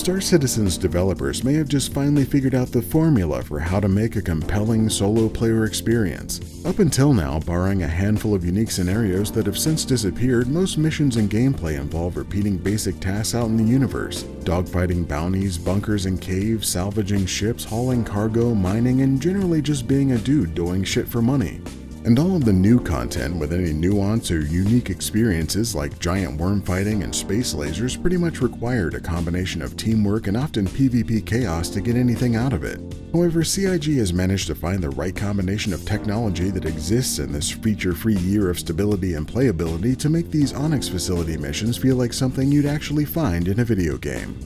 Star Citizen's developers may have just finally figured out the formula for how to make a compelling solo player experience. Up until now, barring a handful of unique scenarios that have since disappeared, most missions and gameplay involve repeating basic tasks out in the universe: dogfighting bounties, bunkers and caves, salvaging ships, hauling cargo, mining, and generally just being a dude doing shit for money. And all of the new content with any nuance or unique experiences like giant worm fighting and space lasers pretty much required a combination of teamwork and often PvP chaos to get anything out of it. However, CIG has managed to find the right combination of technology that exists in this feature-free year of stability and playability to make these Onyx facility missions feel like something you'd actually find in a video game.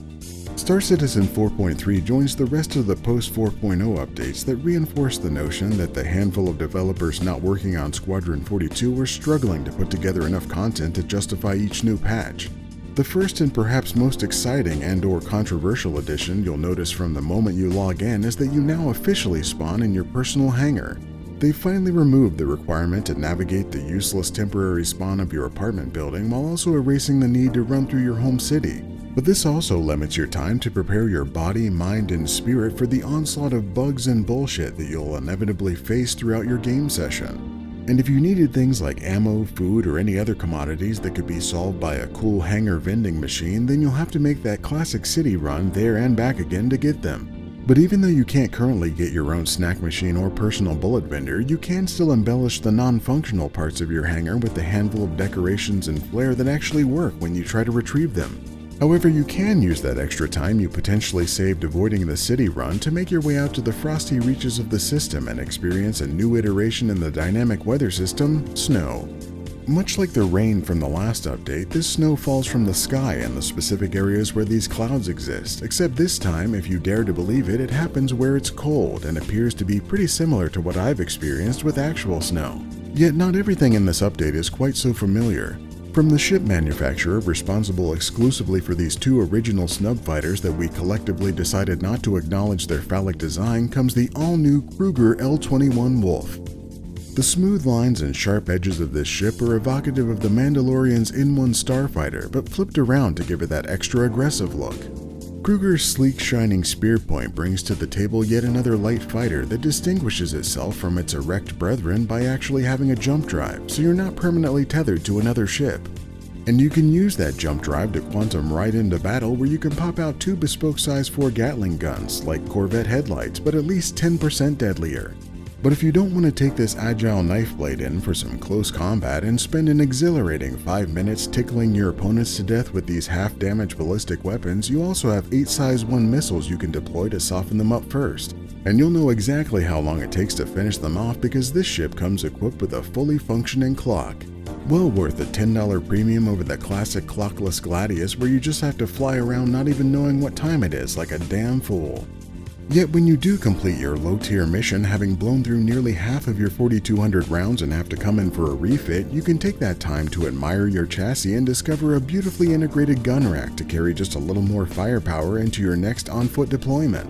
Star Citizen 4.3 joins the rest of the post-4.0 updates that reinforce the notion that the handful of developers not working on Squadron 42 were struggling to put together enough content to justify each new patch. The first and perhaps most exciting and/or controversial addition you'll notice from the moment you log in is that you now officially spawn in your personal hangar. They finally removed the requirement to navigate the useless temporary spawn of your apartment building while also erasing the need to run through your home city. But this also limits your time to prepare your body, mind, and spirit for the onslaught of bugs and bullshit that you'll inevitably face throughout your game session. And if you needed things like ammo, food, or any other commodities that could be solved by a cool hangar vending machine, then you'll have to make that classic city run there and back again to get them. But even though you can't currently get your own snack machine or personal bullet vendor, you can still embellish the non-functional parts of your hangar with the handful of decorations and flair that actually work when you try to retrieve them. However, you can use that extra time you potentially saved avoiding the city run to make your way out to the frosty reaches of the system and experience a new iteration in the dynamic weather system, snow. Much like the rain from the last update, this snow falls from the sky in the specific areas where these clouds exist, except this time, if you dare to believe it, it happens where it's cold and appears to be pretty similar to what I've experienced with actual snow. Yet not everything in this update is quite so familiar. From the ship manufacturer responsible exclusively for these two original snub fighters that we collectively decided not to acknowledge their phallic design comes the all-new Krueger L21 Wolf. The smooth lines and sharp edges of this ship are evocative of the Mandalorian's N1 starfighter, but flipped around to give it that extra aggressive look. Krueger's sleek, shining spear point brings to the table yet another light fighter that distinguishes itself from its erect brethren by actually having a jump drive, so you're not permanently tethered to another ship. And you can use that jump drive to quantum right into battle, where you can pop out two bespoke size 4 Gatling guns, like Corvette headlights, but at least 10% deadlier. But if you don't want to take this agile knife blade in for some close combat and spend an exhilarating 5 minutes tickling your opponents to death with these half-damage ballistic weapons, you also have 8 size 1 missiles you can deploy to soften them up first. And you'll know exactly how long it takes to finish them off because this ship comes equipped with a fully functioning clock. Well worth a $10 premium over the classic clockless Gladius, where you just have to fly around not even knowing what time it is like a damn fool. Yet when you do complete your low-tier mission, having blown through nearly half of your 4,200 rounds and have to come in for a refit, you can take that time to admire your chassis and discover a beautifully integrated gun rack to carry just a little more firepower into your next on-foot deployment.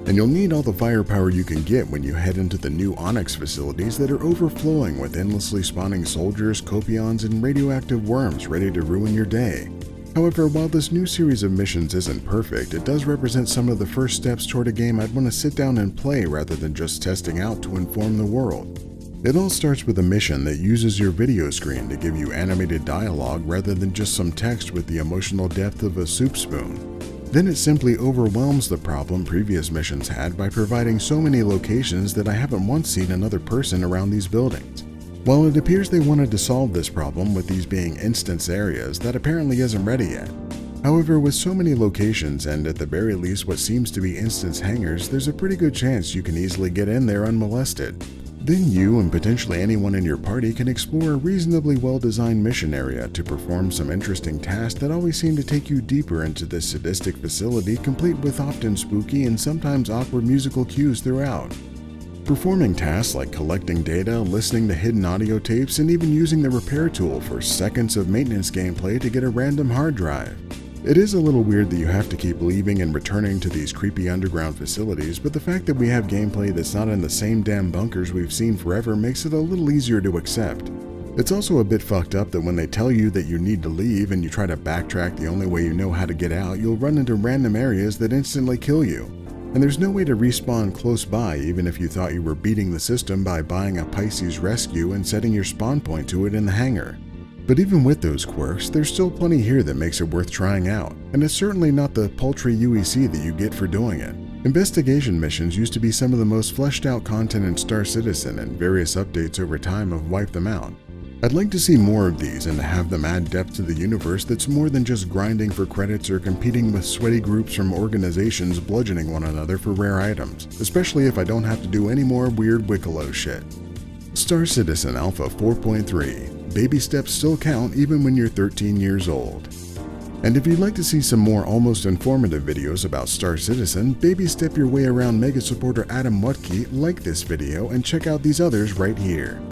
And you'll need all the firepower you can get when you head into the new Onyx facilities that are overflowing with endlessly spawning soldiers, copions, and radioactive worms ready to ruin your day. However, while this new series of missions isn't perfect, it does represent some of the first steps toward a game I'd want to sit down and play rather than just testing out to inform the world. It all starts with a mission that uses your video screen to give you animated dialogue rather than just some text with the emotional depth of a soup spoon. Then it simply overwhelms the problem previous missions had by providing so many locations that I haven't once seen another person around these buildings. While it appears they wanted to solve this problem with these being instance areas, that apparently isn't ready yet. However, with so many locations and at the very least what seems to be instance hangars, there's a pretty good chance you can easily get in there unmolested. Then you and potentially anyone in your party can explore a reasonably well-designed mission area to perform some interesting tasks that always seem to take you deeper into this sadistic facility, complete with often spooky and sometimes awkward musical cues throughout. Performing tasks like collecting data, listening to hidden audio tapes, and even using the repair tool for seconds of maintenance gameplay to get a random hard drive. It is a little weird that you have to keep leaving and returning to these creepy underground facilities, but the fact that we have gameplay that's not in the same damn bunkers we've seen forever makes it a little easier to accept. It's also a bit fucked up that when they tell you that you need to leave and you try to backtrack the only way you know how to get out, you'll run into random areas that instantly kill you. And there's no way to respawn close by even if you thought you were beating the system by buying a Pisces rescue and setting your spawn point to it in the hangar. But even with those quirks, there's still plenty here that makes it worth trying out, and it's certainly not the paltry UEC that you get for doing it. Investigation missions used to be some of the most fleshed out content in Star Citizen, and various updates over time have wiped them out. I'd like to see more of these and to have them add depth to the universe that's more than just grinding for credits or competing with sweaty groups from organizations bludgeoning one another for rare items, especially if I don't have to do any more weird Wicklow shit. Star Citizen Alpha 4.3. Baby steps still count even when you're 13 years old. And if you'd like to see some more almost informative videos about Star Citizen, baby step your way around Mega supporter Adam Wutke, like this video, and check out these others right here.